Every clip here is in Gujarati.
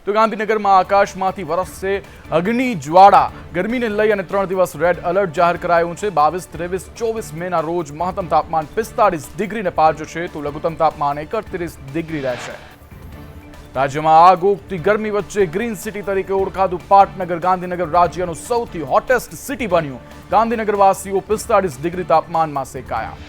તો ગાંધીનગરમાં આકાશમાંથી વરસશે અગ્નિ જ્વાળા. ગરમીને લઈ અને 3 દિવસ રેડ એલર્ટ જાહેર કરાયું છે. 22, 23, 24 મેના રોજ મહત્તમ તાપમાન 45 ડિગ્રીને પાર જશે તો લઘુત્તમ તાપમાન 31 ડિગ્રી રહેશે. રાજ્યમાં આગ ઓગતી ગરમી વચ્ચે ગ્રીન સિટી તરીકે ઓળખાતું પાટનગર ગાંધીનગર રાજ્યનું સૌથી હોટેસ્ટ સિટી બન્યું. ગાંધીનગરવાસીઓ 45 ડિગ્રી તાપમાનમાં સેકાયા.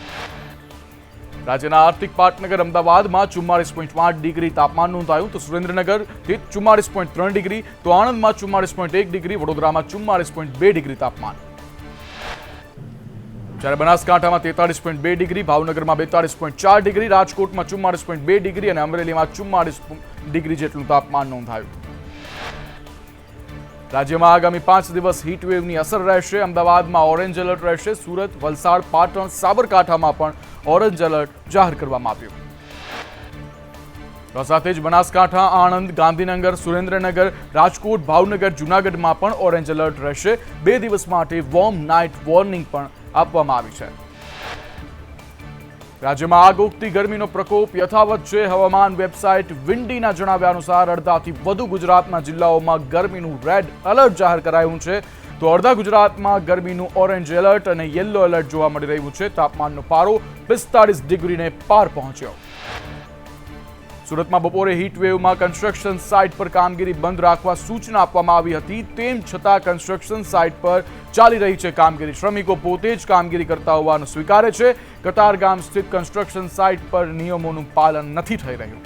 રાજ્યના આર્થિક પાટનગર અમદાવાદમાં 44.8 ડિગ્રી તાપમાન નોંધાયું તો સુરેન્દ્રનગર 44.3 ડિગ્રી, તો આણંદમાં 44.1 ડિગ્રી, વડોદરામાં 44.2 ડિગ્રી તાપમાન. જ્યારે બનાસકાંઠામાં 43.2 ડિગ્રી, ભાવનગરમાં 42.4 ડિગ્રી, રાજકોટમાં 44.2 ડિગ્રી અને અમરેલીમાં 44 ડિગ્રી જેટલું તાપમાન નોંધાયું. રાજ્યમાં આગામી 5 દિવસ હીટવેવની અસર રહેશે. અમદાવાદમાં ઓરેન્જ એલર્ટ રહેશે. સુરત, વલસાડ, પાટણ, સાબરકાંઠામાં પણ ઓરેન્જ એલર્ટ જાહેર કરવામાં આવ્યું. સાથે જ બનાસકાંઠા, આણંદ, ગાંધીનગર, સુરેન્દ્રનગર, રાજકોટ, ભાવનગર, જૂનાગઢમાં પણ ઓરેન્જ એલર્ટ રહેશે. 2 દિવસ માટે વોર્મ નાઇટ વોર્નિંગ પણ આપવામાં આવી છે. રાજ્યમાં આગ ઓગતી ગરમીનો પ્રકોપ યથાવત છે. હવામાન વેબસાઇટ વિન્ડીના જણાવ્યા અનુસાર અડધાથી વધુ ગુજરાતના જિલ્લાઓમાં ગરમીનું રેડ એલર્ટ જાહેર કરાયું છે તો અડધા ગુજરાતમાં ગરમીનું ઓરેન્જ એલર્ટ અને યલો એલર્ટ જોવા મળી રહ્યું છે. તાપમાનનો પારો 45 ડિગ્રીને પાર પહોંચ્યો. સુરતમાં બપોરે હીટવેવમાં કન્સ્ટ્રક્શન સાઇટ પર કામગીરી બંધ રાખવા સૂચના આપવામાં આવી હતી. તેમ છતાં કન્સ્ટ્રક્શન સાઇટ પર ચાલી રહી છે કામગીરી. શ્રમિકો પોતે જ કામગીરી કરતા હોવાનું સ્વીકારે છે. કતારગામ સ્થિત કન્સ્ટ્રક્શન સાઇટ પર નિયમોનું પાલન નથી થઈ રહ્યું.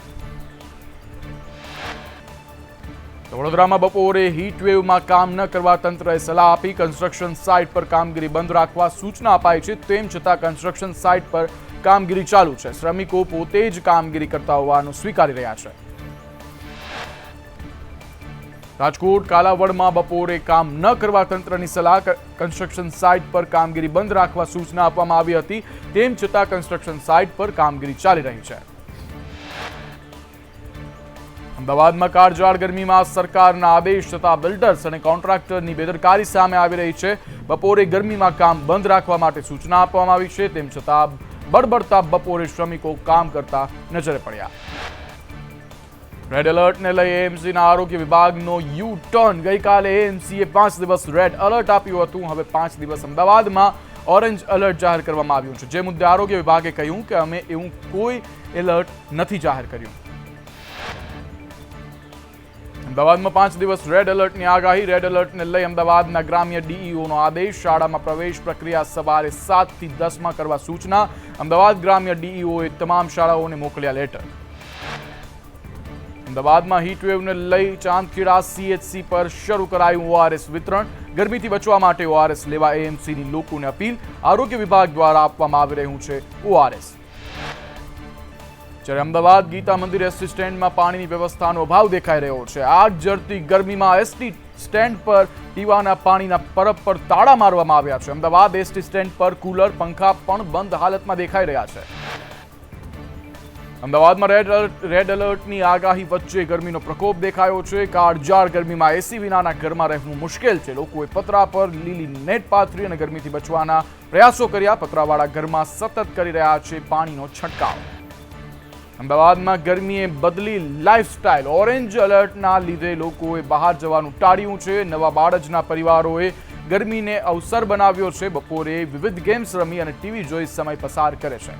વડોદરામાં બપોરે હીટવેવમાં કામ ન કરવા તંત્રએ સલાહ આપી. કન્સ્ટ્રક્શન સાઇટ પર કામગીરી બંધ રાખવા સૂચના અપાઈ છે. તેમ છતાં કન્સ્ટ્રક્શન સાઇટ પર કામગીરી ચાલુ છે. શ્રમિકો પોતે જ કામગીરી કરતા હોવાનું સ્વીકારી રહ્યા છે. રાજકોટ કાલાવડમાં બપોરે કામ ન કરવા તંત્રની સલાહ. કન્સ્ટ્રક્શન સાઇટ પર કામગીરી બંધ રાખવા સૂચના આપવામાં આવી હતી. તેમ છતાં કન્સ્ટ્રક્શન સાઇટ પર કામગીરી ચાલી રહી છે. અમદાવાદમાં કાળઝાળ ગરમીમાં સરકારના આદેશ છતાં બિલ્ડર્સ અને કોન્ટ્રાક્ટરની બેદરકારી સામે આવી રહી છે. બપોરે ગરમીમાં કામ બંધ રાખવા માટે સૂચના આપવામાં આવી છે. તેમ છતાં બળબડતા બપોરે શ્રમિકો કામ કરતા નજરે પડ્યા. રેડ એલર્ટને લઈ એએમસીના આરોગ્ય વિભાગનો યુ ટર્ન. ગઈકાલે એએમસીએ 5 દિવસ રેડ એલર્ટ આપ્યું હતું. હવે 5 દિવસ અમદાવાદમાં ઓરેન્જ એલર્ટ જાહેર કરવામાં આવ્યું છે. જે મુદ્દે આરોગ્ય વિભાગે કહ્યું કે અમે એવું કોઈ એલર્ટ નથી જાહેર કર્યું. અમદાવાદમાં 5 દિવસ રેડ એલર્ટની આગાહી. રેડ એલર્ટને લઈ અમદાવાદના ગ્રામ્ય ડીઈઓનો આદેશ. શાળામાં પ્રવેશ પ્રક્રિયા સવારે 7 થી 10 કરવા સૂચના. અમદાવાદ ગ્રામ્ય ડીઈઓએ તમામ શાળાઓને મોકલ્યા લેટર. અમદાવાદમાં હીટવેવને લઈ ચાંદખેડા સીએચસી પર શરૂ કરાયું ઓઆરએસ વિતરણ. ગરમીથી બચવા માટે ઓઆરએસ લેવા એએમસીની લોકોને અપીલ. આરોગ્ય વિભાગ દ્વારા આપવામાં આવી રહ્યું છે ઓઆરએસ. જ્યારે અમદાવાદ ગીતા મંદિર એસટી સ્ટેન્ડમાં પાણીની વ્યવસ્થાનો અભાવ દેખાઈ રહ્યો છે. આગ ઝરતી ગરમીમાં એસટી સ્ટેન્ડ પર પીવાના પાણીના પરબ પર તાળા મારવામાં આવ્યા છે. અમદાવાદ એસટી સ્ટેન્ડ પર કુલર, પંખા પણ બંધ હાલતમાં દેખાઈ રહ્યા છે. અમદાવાદમાં રેડ એલર્ટની આગાહી વચ્ચે ગરમીનો પ્રકોપ દેખાયો છે. કાળઝાળ ગરમીમાં એસી વિનાના ઘરમાં રહેવું મુશ્કેલ છે. લોકોએ પતરા પર લીલી નેટ પાથરી અને ગરમીથી બચવાના પ્રયાસો કર્યા. પતરાવાળા ઘરમાં સતત કરી રહ્યા છે પાણીનો છંટકાવ. અમદાવાદમાં ગરમીએ બદલી લાઇફસ્ટાઇલ. ઓરેન્જ એલર્ટના લીધે લોકોએ બહાર જવાનું ટાળ્યું છે. નવા બાળજના પરિવારોએ ગરમીને અવસર બનાવ્યો છે. બપોરે વિવિધ ગેમ્સ રમી અને ટીવી જોઈ સમય પસાર કરે છે.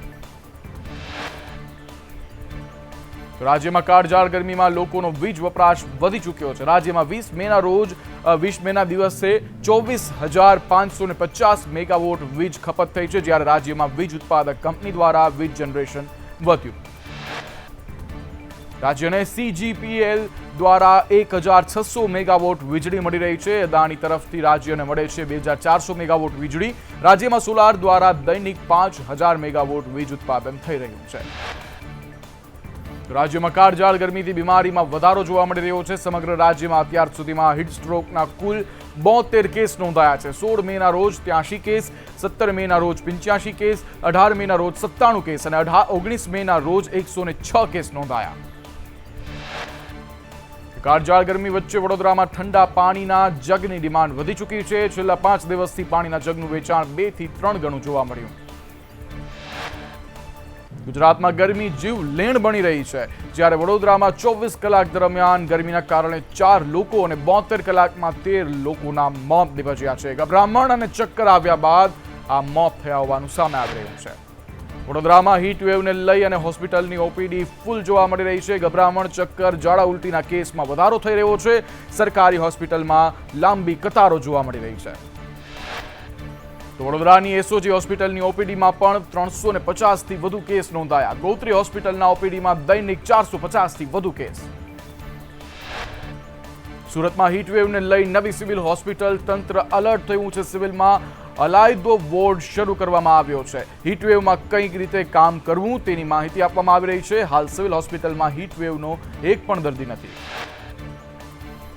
રાજ્યમાં કાળઝાળ ગરમીમાં લોકોનો વીજ વપરાશ વધી ચૂક્યો છે. રાજ્યમાં 20 મેના દિવસે 24,550 મેગાવોટ વીજ ખપત થઈ છે. જ્યારે રાજ્યમાં વીજ ઉત્પાદક કંપની દ્વારા વીજ જનરેશન વધ્યું. રાજ્યને સીજીપીએલ દ્વારા 1,600 મેગાવોટ વીજળી મળી રહી છે. અદાણી તરફથી રાજ્યને મળે છે 2,400 મેગાવોટ વીજળી. રાજ્યમાં સોલાર દ્વારા દૈનિક 5,000 મેગાવોટ વીજ ઉત્પાદન થઈ રહ્યું છે. રાજ્યમાં કાળઝાળ ગરમીથી બીમારીમાં વધારો જોવા મળી રહ્યો છે. સમગ્ર રાજ્યમાં અત્યાર સુધીમાં હીટ સ્ટ્રોકના કુલ 72 કેસ નોંધાયા છે. 16 મેના રોજ 83 કેસ, 17 મેના રોજ 85 કેસ, 18 મેના રોજ 97 કેસ અને 19 મેના રોજ 106 કેસ નોંધાયા. કાળઝાળ ગરમી વચ્ચે વડોદરામાં ઠંડા પાણીના જગની ડિમાન્ડ વધી ચૂકી છે. છેલ્લા 5 દિવસથી પાણીના જગનું વેચાણ 2 થી 3 ગણું જોવા મળ્યું. ગુજરાતમાં ગરમી જીવલેણ બની રહી છે, જ્યારે વડોદરામાં 24 કલાક દરમિયાન ગરમીના કારણે 4 લોકો અને 72 કલાકમાં 13 લોકોના મોત નિપજ્યા છે. ગભરામણ અને ચક્કર આવ્યા બાદ આ મોત થયા હોવાનું સામે આવી રહ્યું છે. વડોદરામાં હીટ વેવને લઈ અને હોસ્પિટલની ઓપીડી ફૂલ જોવા મળી રહી છે. ગભરામણ, ચક્કર, ઝાડા ઉલટીના કેસમાં વધારો થઈ રહ્યો છે. સરકારી હોસ્પિટલમાં લાંબી કતારો જોવા મળી રહી છે. તો વડોદરાની એસઓજી હોસ્પિટલની ઓપીડીમાં પણ 350થી વધુ કેસ નોંધાયા. ગોત્રી હોસ્પિટલના ઓપીડીમાં દૈનિક 450થી વધુ કેસ. સુરતમાં હીટવેવને લઈ નવી સિવિલ હોસ્પિટલ, તંત્ર એલર્ટ થયું છે. સિવિલમાં અલાયદો વોર્ડ શરૂ કરવામાં આવ્યો છે. હીટવેવમાં કઈ રીતે કામ કરવું તેની માહિતી આપવામાં આવી રહી છે. હાલ સિવિલ હોસ્પિટલમાં હીટવેવનો એક પણ દર્દી નથી.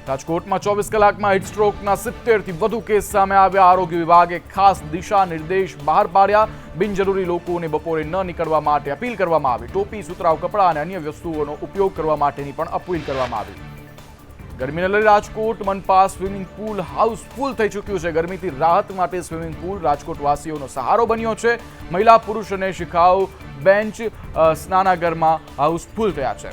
રાજકોટમાં 24 કલાકમાં હીટસ્ટ્રોકના 70થી વધુ કેસ સામે આવ્યા. આરોગ્ય વિભાગે ખાસ દિશા નિર્દેશ બહાર પાડ્યા. બિનજરૂરી લોકોને બપોરે ન નીકળવા માટે અપીલ કરવામાં આવી. ટોપી, સુતરાઉ કપડાં અને અન્ય વસ્તુઓનો ઉપયોગ કરવા માટેની પણ અપીલ કરવામાં આવી. ગરમીને લઈ રાજકોટ મનપા સ્વિમિંગ પુલ હાઉસફુલ થઈ ચૂક્યું છે. ગરમીથી રાહત માટે સ્વિમિંગ પુલ રાજકોટવાસીઓનો સહારો બન્યો છે. મહિલા, પુરુષ અને શિખાઉ બેન્ચ સ્નાનાગરમાં હાઉસફુલ થયા છે.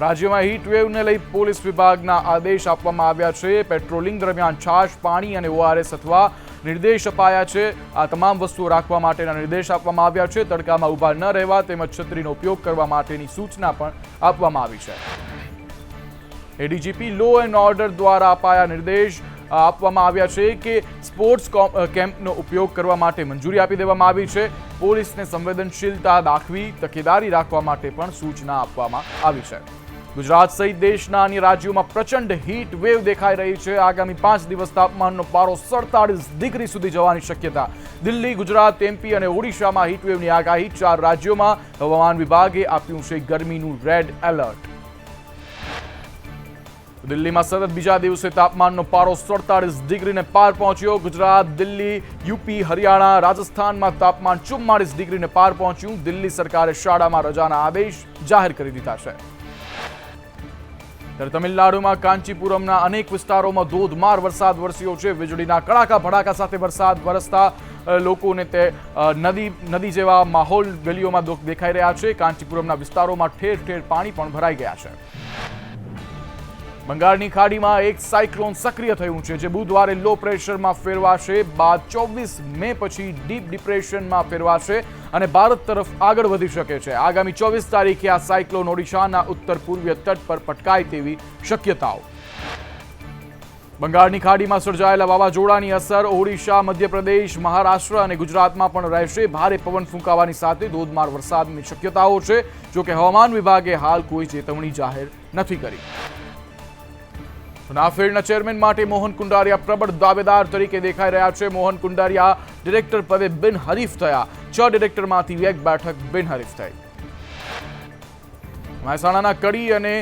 રાજ્યમાં હીટવેવને લઈ પોલીસ વિભાગના આદેશ આપવામાં આવ્યા છે. પેટ્રોલિંગ દરમિયાન છાશ, પાણી અને ORS અથવા નિર્દેશ અપાયા છે. આ તમામ વસ્તુઓ રાખવા માટેના નિર્દેશ આપવામાં આવ્યા છે. તડકામાં ઊભા ન રહેવા તેમજ છત્રીનો ઉપયોગ કરવા માટેની સૂચના પણ આપવામાં આવી છે. એડીજીપી લો એન્ડ ઓર્ડર દ્વારા અપાયા નિર્દેશ આપવામાં આવ્યા છે કે સ્પોર્ટ્સ કેમ્પનો ઉપયોગ કરવા માટે મંજૂરી આપી દેવામાં આવી છે. પોલીસને સંવેદનશીલતા દાખવી તકેદારી રાખવા માટે પણ સૂચના આપવામાં આવી છે. ગુજરાત સહિત દેશના અન્ય રાજ્યોમાં પ્રચંડ હીટ વેવ દેખાઈ રહી છે. આગામી 5 દિવસ તાપમાનનો પારો 47 ડિગ્રી સુધી જવાની શક્યતા. દિલ્હી, ગુજરાત, MP અને ઓડિશામાં હીટવેવની આગાહી. 4 રાજ્યોમાં હવામાન વિભાગે આપ્યું છે ગરમીનું રેડ એલર્ટ. દિલ્હીમાં સતત બીજા દિવસે તાપમાનનો પારો 47 ડિગ્રીને પાર પહોંચ્યો. ગુજરાત, દિલ્હી, યુપી, હરિયાણા, રાજસ્થાનમાં તાપમાન 44 ડિગ્રીને પાર પહોંચ્યું. દિલ્હી સરકારે શાળામાં રજાના આદેશ જાહેર કરી દીધા છે. ત્યારે તમિલનાડુમાં કાંચીપુરમના અનેક વિસ્તારોમાં ધોધમાર વરસાદ વરસ્યો છે. વીજળીના કડાકા ભડાકા સાથે વરસાદ વરસતા લોકોને તે નદી જેવા માહોલ ગલીઓમાં દેખાઈ રહ્યા છે. કાંચીપુરમના વિસ્તારોમાં ઠેર ઠેર પાણી પણ ભરાઈ ગયા છે. બંગાળની ખાડીમાં એક સાયક્લોન સક્રિય થયું છે, જે બુધવારે લો પ્રેશરમાં ફેરવાશે. બાદ 24 મે પછી ડીપ ડિપ્રેશનમાં ફેરવાશે અને ભારત તરફ આગળ વધી શકે છે. આગામી 24 તારીખે આ સાયક્લોન ઓડિશાના ઉત્તર પૂર્વીય તટ પર પટકાય તેવી શક્યતાઓ. બંગાળની ખાડીમાં સર્જાયેલા વાવાઝોડાની અસર ઓડિશા, મધ્યપ્રદેશ, મહારાષ્ટ્ર અને ગુજરાતમાં પણ રહેશે. ભારે પવન ફૂંકાવાની સાથે ધોધમાર વરસાદની શક્યતાઓ છે. જોકે હવામાન વિભાગે હાલ કોઈ ચેતવણી જાહેર નથી કરી. નાફેડના ચેરમેન માટે મોહન કુંડારિયા પ્રબળ દાવેદાર તરીકે દેખાઈ રહ્યા છે. મોહન કુંડારિયા ડિરેક્ટર પદે બિનહરીફ થયા. 6 ડિરેક્ટરમાંથી 1 બેઠક બિનહરીફ થઈ. મહેસાણાના કડી અને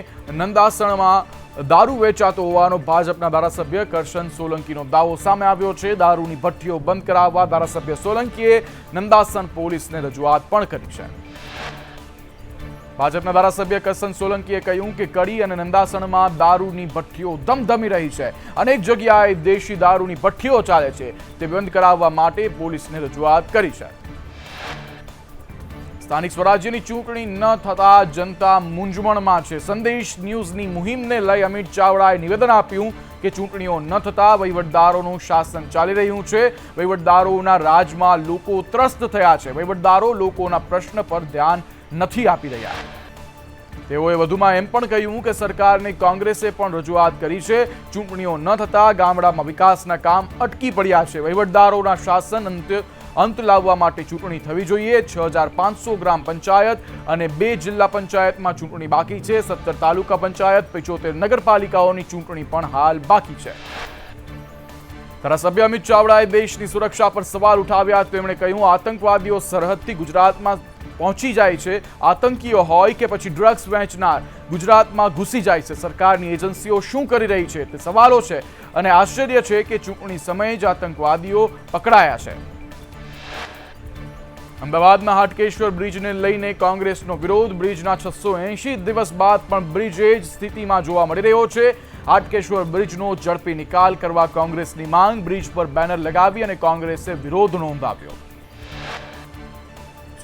નંદાસણમાં દારૂ વેચાતો હોવાનો ભાજપના ધારાસભ્ય કરશન સોલંકીનો દાવો સામે આવ્યો છે. દારૂની ભઠ્ઠીઓ બંધ કરાવવા ધારાસભ્ય સોલંકીએ નંદાસણ પોલીસને રજૂઆત પણ કરી છે. ભાજપના ધારાસભ્ય કરશન સોલંકીએ કહ્યું કે કડી અને નંદાસણમાં દારૂની ભઠ્ઠીઓ ધમધમી રહી છે. અનેક જગ્યાએ દેશી દારૂની ભઠ્ઠીઓ ચાલે છે. તે બંધ કરાવવા માટે પોલીસને રજૂઆત કરી છે. સ્થાનિક સ્વરાજ્યની ચૂંટણી ન થતા જનતા મૂંઝવણમાં છે. સંદેશ ન્યૂઝની મુહિમને લઈ અમિત ચાવડાએ નિવેદન આપ્યું કે ચૂંટણીઓ ન થતા વહીવટદારોનું શાસન ચાલી રહ્યું છે. વહીવટદારોના રાજમાં લોકો ત્રસ્ત થયા છે. વહીવટદારો લોકોના પ્રશ્ન પર ધ્યાન નથી આપી રહ્યા. તેઓએ વધુમાં એમ પણ કહ્યું કે સરકારને કોંગ્રેસે પણ રજૂઆત કરી છે. ચૂંટણીઓ ન થતા ગામડામાં વિકાસના કામ અટકી પડ્યા છે. વહીવટદારોના શાસન અંત લાવવા માટે ચૂંટણી થવી જોઈએ. 6500 ગ્રામ પંચાયત અને 2 જિલ્લા પંચાયતમાં ચૂંટણી બાકી છે. 17 તાલુકા પંચાયત, 75 નગરપાલિકાઓની ચૂંટણી પણ હાલ બાકી છે. ધારાસભ્ય અમિત ચાવડાએ દેશની સુરક્ષા પર સવાલ ઉઠાવ્યા. તેમણે કહ્યું, આતંકવાદીઓ સરહદથી ગુજરાતમાં પહોંચી જાય છે. આતંકીઓ હોય કે પછી ડ્રગ્સ વેચનાર ગુજરાતમાં ઘૂસી જાય છે. સરકારની એજન્સીઓ શું કરી રહી છે તે સવાલો છે અને આશ્ચર્ય છે કે ચૂંટણી સમયે જ આતંકવાદીઓ પકડાયા છે. અમદાવાદના હાટકેશ્વર બ્રિજને લઈને કોંગ્રેસનો વિરોધ. બ્રિજના 680 દિવસ બાદ પણ બ્રિજ એ જ સ્થિતિમાં જોવા મળી રહ્યો છે. હાટકેશ્વર બ્રિજનો ઝડપી નિકાલ કરવા કોંગ્રેસની માંગ. બ્રિજ પર બેનર લગાવી અને કોંગ્રેસે વિરોધ નોંધાવ્યો.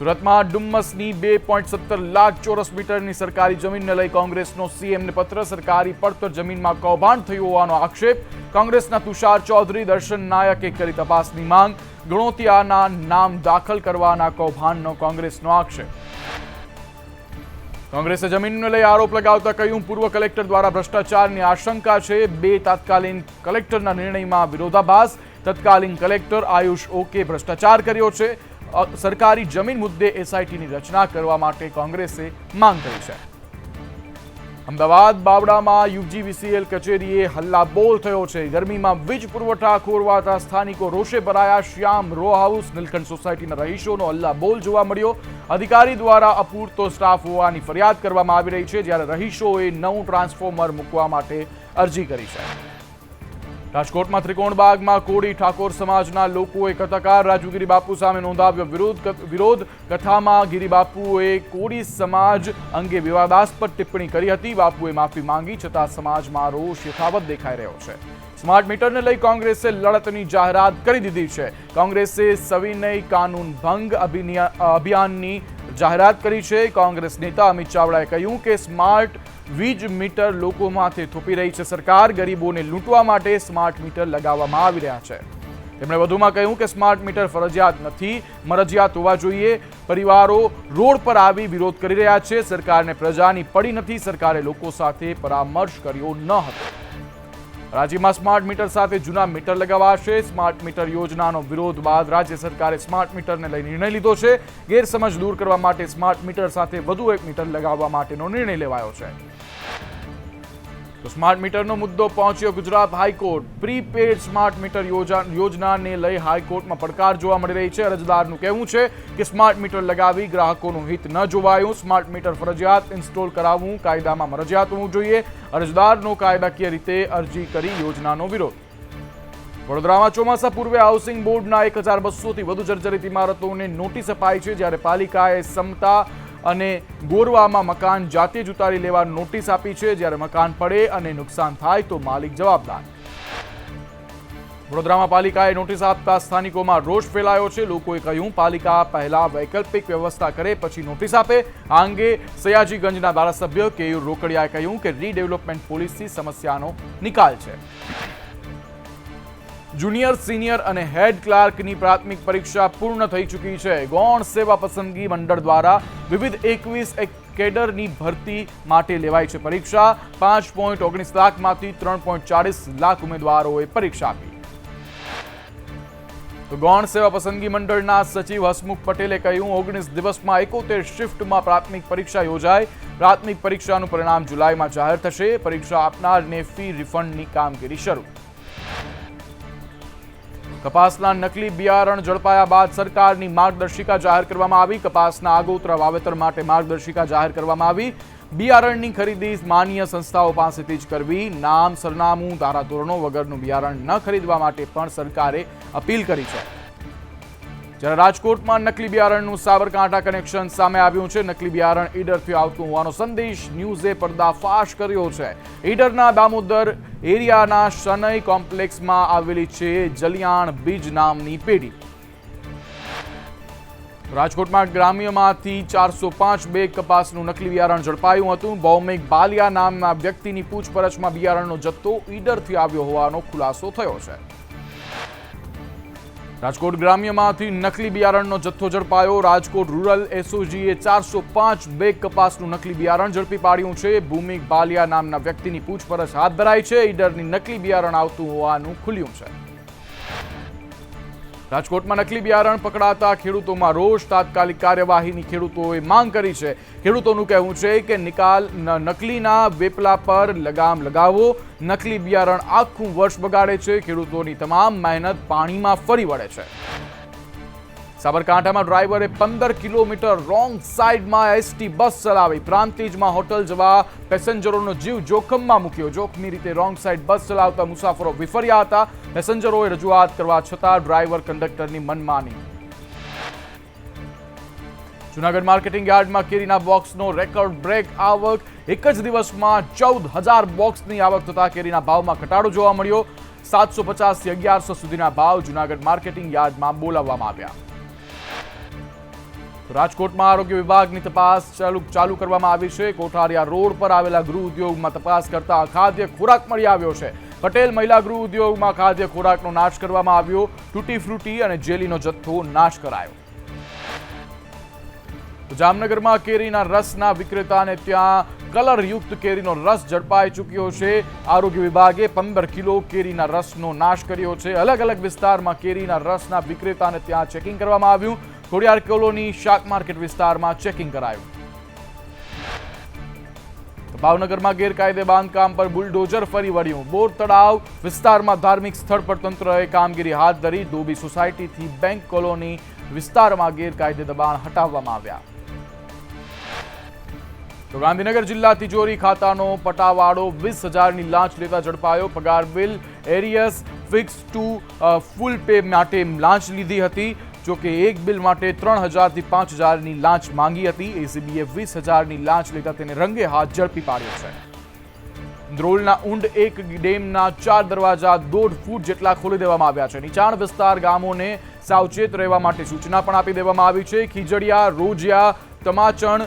સુરતમાં ડુમ્મસની 2.17 લાખ ચોરસ મીટરની સરકારી જમીનને લઈ કોંગ્રેસનો સીએમને પત્ર. સરકારી પડતર જમીનમાં કૌભાંડ થયું હોવાનો આક્ષેપ. કોંગ્રેસના તુષાર ચૌધરી, દર્શન નાયકે કરી તપાસની માંગ. ગણોતિયાના નામ દાખલ કરવાના કૌભાંડનો કોંગ્રેસનો આક્ષેપ. કોંગ્રેસે જમીનને લઈ આરોપ લગાવતા કહ્યું, પૂર્વ કલેક્ટર દ્વારા ભ્રષ્ટાચારની આશંકા છે. 2 તાત્કાલિક કલેક્ટરના નિર્ણયમાં વિરોધાભાસ. તત્કાલીન કલેક્ટર આયુષ ઓકે ભ્રષ્ટાચાર કર્યો છે. સરકારી જમીન મુદ્દે એસઆઈટીની રચના કરવા માટે કોંગ્રેસે માંગ કરી છે. અમદાવાદ બાવડામાં યુજીવીસીએલ કચેરીએ હલ્લાબોલ થયો છે. ગરમીમાં વીજ પુરવઠા ખોરવાતા સ્થાનિકો રોષે ભરાયા. શ્યામ રો હાઉસ નીલકંઠ સોસાયટીના રહીશોનો હલ્લાબોલ જોવા મળ્યો. અધિકારી દ્વારા અપૂરતો સ્ટાફ હોવાની ફરિયાદ કરવામાં આવી રહી છે, જ્યારે રહીશોએ નવું ટ્રાન્સફોર્મર મૂકવા માટે અરજી કરી છે. રાજકોટમાં ત્રિકોણબાગમાં કોળી ઠાકોર સમાજના લોકોએ કથાકાર રાજુ ગિરિબાપુ સામે નોંધાવ્યો વિરોધ. કથામાં ગિરિબાપુએ કોળી સમાજ અંગે વિવાદાસ્પદ ટિપ્પણી કરી હતી. બાપુએ માફી માંગી, છતાં સમાજમાં રોષ યથાવત દેખાઈ રહ્યો છે. સ્માર્ટ મીટરને લઈ કોંગ્રેસે લડતની જાહેરાત કરી દીધી છે. કોંગ્રેસે સવિનય કાનૂન ભંગ અભિયાનની જાહેરાત કરી છે. કોંગ્રેસ નેતા અમિત ચાવડાએ કહ્યું કે સ્માર્ટ વીજ મીટર લોકો માથે થોપી રહી છે સરકાર. ગરીબોને લૂંટવા માટે સ્માર્ટ મીટર લગાવવામાં આવી રહ્યા છે. તેમણે વધુમાં કહ્યું કે સ્માર્ટ મીટર ફરજિયાત નથી, મરજિયાત હોવા જોઈએ. પરિવારો રોડ પર આવી વિરોધ કરી રહ્યા છે. સરકારને પ્રજાની પડી નથી. સરકારે લોકો સાથે પરામર્શ કર્યો ન હતો. રાજ્યમાં સ્માર્ટ મીટર સાથે જૂના મીટર લગાવાશે. સ્માર્ટ મીટર યોજનાનો વિરોધ બાદ રાજ્ય સરકારે સ્માર્ટ મીટરને લઈ નિર્ણય લીધો છે. ગેરસમજ દૂર કરવા માટે સ્માર્ટ મીટર સાથે વધુ એક મીટર લગાવવા માટેનો નિર્ણય લેવાયો છે. તો સ્માર્ટ મીટરનો મુદ્દો પહોંચ્યો Gujarat high court. Prepaid smart meter યોજનાને લઈ હાઈકોર્ટમાં પડકાર જોવા મળી રહી છે. અરજદારનું કહેવું છે કે સ્માર્ટ મીટર લગાવી ગ્રાહકોનું હિત ન જોવાયું. સ્માર્ટ મીટર ફરજિયાત ઇન્સ્ટોલ કરાવવું કાયદામાં મરજિયાત હોવું જોઈએ. અરજદારનો કાયદાકીય રીતે અરજી કરી યોજનાનો વિરોધ. વડોદરામાં ચોમાસા પૂર્વે હાઉસિંગ બોર્ડના 1200થી વધુ જર્જરિત ઇમારતોને નોટિસ અપાઈ છે, જ્યારે પાલિકાએ સમતા અને ગોરવામાં મકાન જાતે જ ઉતારી લેવા નોટિસ આપી છે. જ્યારે મકાન પડે અને નુકસાન થાય તો માલિક જવાબદાર. વડોદરામાં પાલિકાએ નોટિસ આપતા સ્થાનિકોમાં રોષ ફેલાયો છે. લોકોએ કહ્યું, પાલિકા પહેલા વૈકલ્પિક વ્યવસ્થા કરે પછી નોટિસ આપે. આ અંગે સયાજીગંજના ધારાસભ્ય કેયુર રોકડિયાએ કહ્યું કે રીડેવલપમેન્ટ પોલિસી સમસ્યાનો નિકાલ છે. જુનિયર, સિનિયર અને હેડ ક્લાર્કની પ્રાથમિક પરીક્ષા પૂર્ણ થઈ ચૂકી છે. ગૌણ સેવા પસંદગી મંડળ દ્વારા વિવિધ 21 કેડરની ભરતી માટે લેવાઈ છે પરીક્ષા. 5.19 લાખમાંથી 3.40 લાખ ઉમેદવારોએ પરીક્ષા આપી. તો ગૌણ સેવા પસંદગી મંડળના સચિવ હસમુખ પટેલે કહ્યું, 19 દિવસમાં 71 શિફ્ટમાં પ્રાથમિક પરીક્ષા યોજાય. પ્રાથમિક પરીક્ષાનું પરિણામ જુલાઈમાં જાહેર થશે. પરીક્ષા આપનારને ફી રિફંડની કામગીરી શરૂ. કપાસના નકલી બિયારણ ઝડપાયા બાદ સરકારની માર્ગદર્શિકા જાહેર કરવામાં આવી. કપાસના આગોતરા વાવેતર માટે માર્ગદર્શિકા જાહેર કરવામાં આવી. બિયારણની ખરીદી માન્ય સંસ્થાઓ પાસેથી જ કરવી. નામ, સરનામું, ધારાધોરણો વગરનું બિયારણ ન ખરીદવા માટે પણ સરકારે અપીલ કરી છે. જ્યારે રાજકોટમાં નકલી બિયારણનું સાબરકાંઠા કનેક્શન સામે આવ્યું છે. નકલી બિયારણ ઈડરથી આવતું હોવાનો સંદેશ ન્યૂઝે પર્દાફાશ કર્યો છે. ઈડરના દામોદર એરિયાના શનઈ કોમ્પ્લેક્સમાં આવેલી છે જલિયાણ બીજ નામની પેઢી. રાજકોટમાં ગ્રામ્યમાંથી 405 બેગ કપાસનું નકલી બિયારણ ઝડપાયું હતું. ભૌમિક બાલિયા નામના વ્યક્તિની પૂછપરછમાં બિયારણનો જથ્થો ઈડરથી આવ્યો હોવાનો ખુલાસો થયો છે. રાજકોટ ગ્રામ્યમાંથી નકલી બિયારણનો જથ્થો ઝડપાયો. રાજકોટ રૂરલ એસઓજીએ 405 બેગ કપાસનું નકલી બિયારણ ઝડપી પાડ્યું છે. ભૂમિક બાલિયા નામના વ્યક્તિની પૂછપરછ હાથ ધરાઈ છે. ઈડરની નકલી બિયારણ આવતું હોવાનું ખુલ્યું છે. રાજકોટમાં નકલી બિયારણ પકડાતા ખેડૂતોમાં રોષ. તાત્કાલિક કાર્યવાહીની ખેડૂતોએ માંગ કરી છે. ખેડૂતોનું કહેવું છે કે નકલીના વેપલા પર લગામ લગાવો. નકલી બિયારણ આખું વર્ષ બગાડે છે. ખેડૂતોની તમામ મહેનત પાણીમાં ફરી વળે છે. સાબરકાંઠામાં ડ્રાઈવરે 15 કિલોમીટર રોંગ સાઈડમાં એસટી બસ ચલાવી. પ્રાંતિજમાં હોટલ જવા પેસેન્જરોનો જીવ જોખમમાં મૂક્યો. જોખમી રીતે રોંગ સાઈડ બસ ચલાવતા મુસાફરો વિફર્યા હતા. પેસેન્જરોએ રજૂઆત કરવા છતાં ડ્રાઈવર કંડક્ટરની મનમાની. જૂનાગઢ માર્કેટિંગ યાર્ડમાં કેરીના બોક્સનો રેકોર્ડ બ્રેક આવક. એક જ દિવસમાં 14,000 બોક્સની આવક થતા કેરીના ભાવમાં ઘટાડો જોવા મળ્યો. 750 થી 1100 સુધીના ભાવ જૂનાગઢ માર્કેટિંગ યાર્ડમાં બોલાવવામાં આવ્યા. રાજકોટમાં આરોગ્ય વિભાગની તપાસ ચાલુ કરવામાં આવી છે। કોઠારિયા રોડ પર આવેલા ગૃહ ઉદ્યોગમાં તપાસ કરતા અખાદ્ય ખોરાક મળી આવ્યો છે। પટેલ મહિલા ગૃહ ઉદ્યોગમાં ખાદ્ય ખોરાકનો નાશ કરવામાં આવ્યો। તૂટી ફ્રૂટી અને જેલીનો જથ્થો નાશ કરાયો। જામનગરમાં કેરીના રસના વિક્રેતાને ત્યાં કલરયુક્ત કેરીનો રસ ઝડપાઈ ચૂક્યો છે। આરોગ્ય વિભાગે 15 કિલો કેરીના રસનો નાશ કર્યો છે। અલગ અલગ વિસ્તારમાં કેરીના રસના વિક્રેતાને ત્યાં ચેકિંગ કરવામાં આવ્યું। ખોડિયાર કોલોની શાક માર્કેટ વિસ્તારમાં ચેકિંગ કરાયું। ભાવનગરમાં ગેરકાયદે બાંધકામ પર બુલડોઝર ફરી વળ્યું। બોર તળાવ વિસ્તારમાં ધાર્મિક સ્થળ પર તંત્રએ કામગીરી હાથ ધરી। ધોબી સોસાયટીથી બેંક કોલોની વિસ્તારમાં ગેરકાયદે દબાણ હટાવવામાં આવ્યા। તો ગાંધીનગર જિલ્લા તિજોરી ખાતાનો પટાવાળો 20,000ની લાંચ લેતા ઝડપાયો। પગાર બિલ એરિયસ ફિક્સ ટુ ફૂલ પે માટે લાંચ લીધી હતી। જોકે એક બિલ માટે 3,000થી 5,000ની લાંચ માંગી હતી। એસીબીએ 20,000ની લાંચ લેતા તેને રંગે હાથ ઝડપી પાડ્યો છે। ધ્રોલના ઊંડ એક ડેમના 4 દરવાજા 1.5 ફૂટ જેટલા ખોલી દેવામાં આવ્યા છે। નીચાણ વિસ્તાર ગામોને સાવચેત રહેવા માટે સૂચના પણ આપી દેવામાં આવી છે। ખીજડીયા, રોજિયા, તમાચણ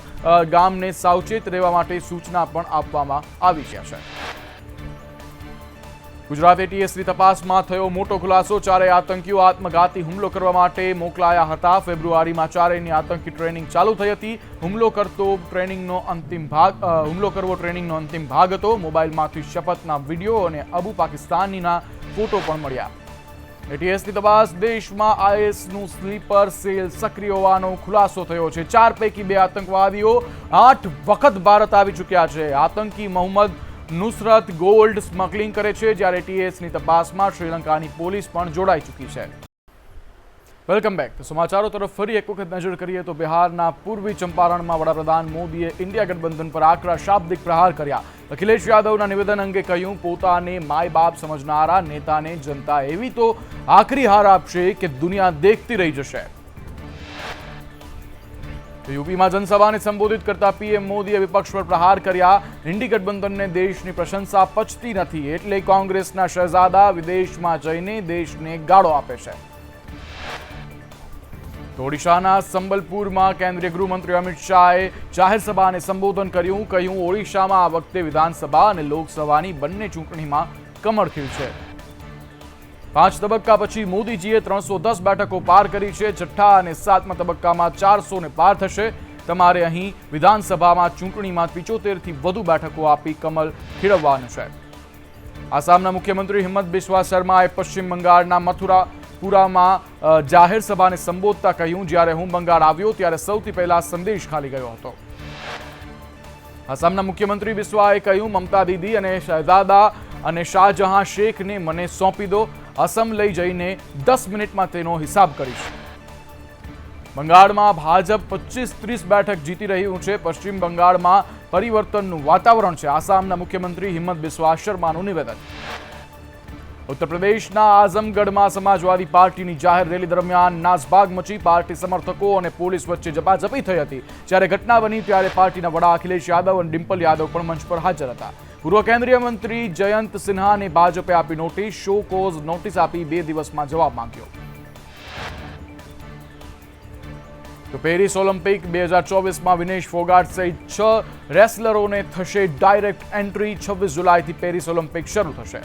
ગામને સાવચેત રહેવા માટે સૂચના પણ આપવામાં આવી છે। ગુજરાત એટીએસની તપાસમાં થયો મોટો ખુલાસો। 4 આતંકીઓ આત્મઘાતી હુમલો કરવા માટે મોકલાયા હતા। ફેબ્રુઆરીમાં 4ની આતંકી ટ્રેનિંગ ચાલુ થઈ હતી। હુમલો કરવો ટ્રેનિંગનો અંતિમ ભાગ હતો। મોબાઈલમાંથી શપથના વિડીયો અને અબુ પાકિસ્તાનીના ફોટો પણ મળ્યા। એટીએસની તપાસ દેશમાં આઈએસનું સ્લીપર સેલ સક્રિય હોવાનો ખુલાસો થયો છે। 4 પૈકી 2 આતંકવાદીઓ 8 વખત ભારત આવી ચૂક્યા છે। આતંકી મોહમ્મદ નુસરત ગોલ્ડ સ્મગલિંગ કરે છે, જ્યારે એટીએસની તપાસમાં શ્રીલંકાની પોલીસ પણ જોડાઈ ચૂકી છે। Welcome back. તો સમાચારો તરફ ફરી એક વખત નજર કરીએ તો બિહારના પૂર્વી ચંપારણમાં વડાપ્રધાન મોદીએ ઇન્ડિયા ગઠબંધન પર આકરા શાબ્દિક પ્રહાર કર્યા। અખિલેશ યાદવના નિવેદન અંગે કહ્યું, પોતાને માય બાપ સમજનારા નેતાને જનતા એવી તો આખરી હાર આપશે કે દુનિયા દેખતી રહી જશે। यूपीમાં જનસભાને સંબોધિત કરતા પીએમ મોદીએ વિપક્ષ પર પ્રહાર કર્યા। ઇન્ડી ગઠબંધનને દેશની પ્રશંસા પચતી નથી એટલે કોંગ્રેસના શહેજાદા વિદેશમાં જઈને દેશને ગાળો આપે છે। તો ઓડિશાના સંબલપુરમાં કેન્દ્રીય ગૃહમંત્રી અમિત શાહે જાહેર સભાને સંબોધન કર્યું। કહ્યું, ઓડિશામાં આ વખતે વિધાનસભા અને લોકસભાની બંને ચૂંટણીમાં કમળ ખીલશે। 5 તબક્કા પછી મોદીજીએ 310 બેઠકો પાર કરી છે। છઠ્ઠા અને 7મા તબક્કામાં 400ને પાર થશે। તમારે અહીં વિધાનસભામાં ચૂંટણીમાં 75થી વધુ બેઠકો આપી કમલ ખીલવવાનું છે। આસામના મુખ્યમંત્રી હિમંત બિસ્વા શર્માએ પશ્ચિમ બંગાળના મથુરાપુરામાં જાહેર સભાને સંબોધતા કહ્યું, જ્યારે હું બંગાળ આવ્યો ત્યારે સૌથી પહેલા સંદેશ ખાલી ગયો હતો। આસામના મુખ્યમંત્રી બિસ્વાએ કહ્યું, મમતા દીદી અને શહેજાદા અને શાહજહાં શેખને મને સોંપી દો। અસમ લઈ જઈને 10 મિનિટમાં તેનો હિસાબ કરીશ। બંગાળમાં ભાજપ 25-30 બેઠક જીતી રહ્યું છે। પશ્ચિમ બંગાળમાં પરિવર્તનનું વાતાવરણ છે। આસામના મુખ્યમંત્રી હિમંત બિસ્વા શર્માનું નિવેદન। ઉત્તર પ્રદેશના આઝમગઢમાં સમાજવાદી પાર્ટીની જાહેર રેલી દરમિયાન નાસભાગ મચી। પાર્ટી સમર્થકો અને પોલીસ વચ્ચે ઝપાઝપી થઈ હતી। જ્યારે ઘટના બની ત્યારે પાર્ટીના વડા અખિલેશ યાદવ અને ડિમ્પલ યાદવ પણ મંચ પર હાજર હતા। પૂર્વ કેન્દ્રીય મંત્રી જયંત સિન્હાને ભાજપે આપી નોટિસ। શો કોઝ નોટિસ આપી 2 દિવસમાં જવાબ માંગ્યો। તો પેરિસ ઓલિમ્પિક 2024માં વિનેશ ફોગાટ સહિત 6 રેસલરોને થશે ડાયરેક્ટ એન્ટ્રી। 26 જુલાઈથી પેરિસ ઓલિમ્પિક શરૂ થશે।